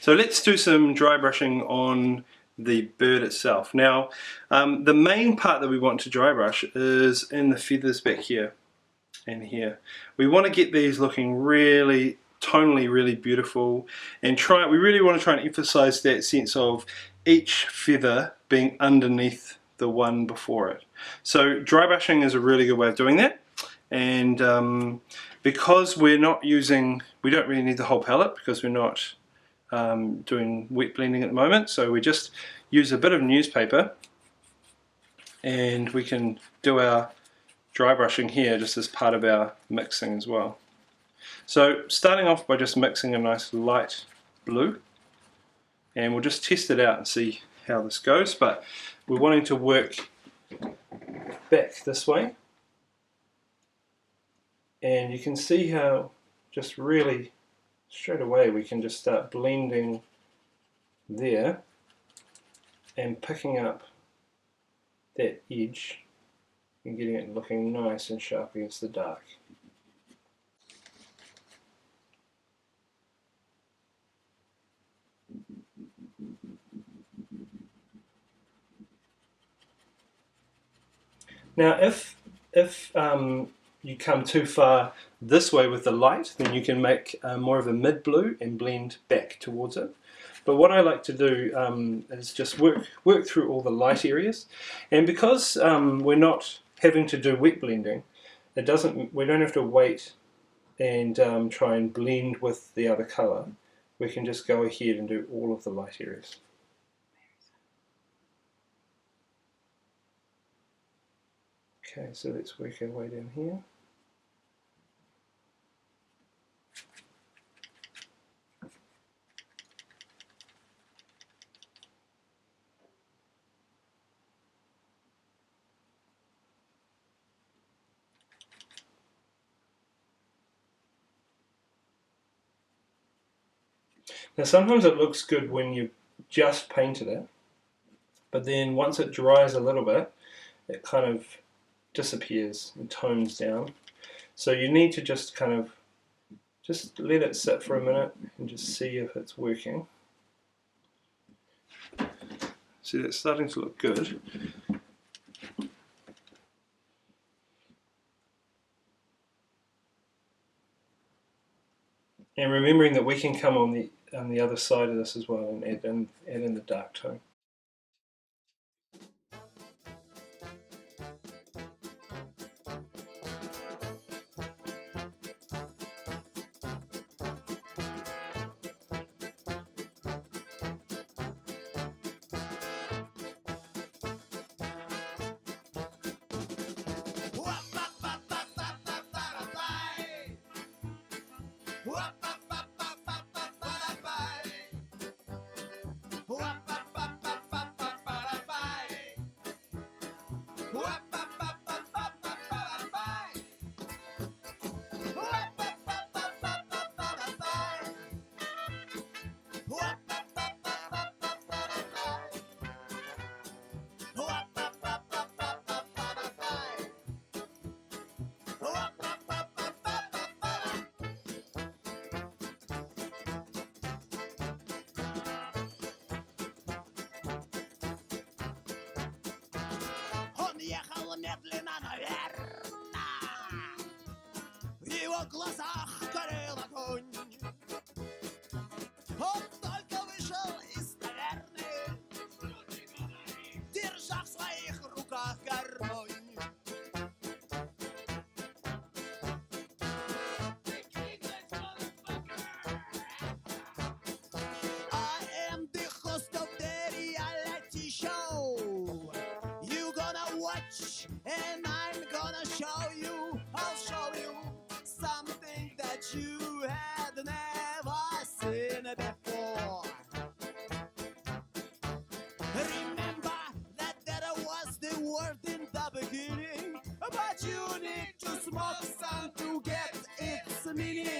So let's do some dry brushing on the bird itself. Now, the main part that we want to dry brush is in the feathers back here and here. We want to get these looking really tonally really beautiful, and we really want to try and emphasize that sense of each feather being underneath the one before it. So dry brushing is a really good way of doing that, and because we don't really need the whole palette because we're not doing wet blending at the moment, so we just use a bit of newspaper and we can do our dry brushing here just as part of our mixing as well. So starting off by just mixing a nice light blue, and we'll just test it out and see how this goes, but we're wanting to work back this way, and you can see how just really straight away we can just start blending there and picking up that edge and getting it looking nice and sharp against the dark. Now if you come too far this way with the light, then you can make more of a mid blue and blend back towards it. But what I like to do is just work through all the light areas, and because we're not having to do wet blending, we don't have to wait and try and blend with the other colour. We can just go ahead and do all of the light areas. Okay, so let's work our way down here. Now sometimes it looks good when you just painted it, but then once it dries a little bit, it kind of disappears and tones down. So you need to just kind of just let it sit for a minute and just see if it's working. See, that's starting to look good. And remembering that we can come on the other side of this as well and add in the dark tone. Медленно, наверно, в его глазах горел огонь. Он только вышел из таверны, держа в своих руках гармонь. I am the host of the reality show. You gonna watch and I'm gonna show you. I'll show you something that you had never seen before. Remember that there was the word in the beginning, but you need to smoke some to get its meaning.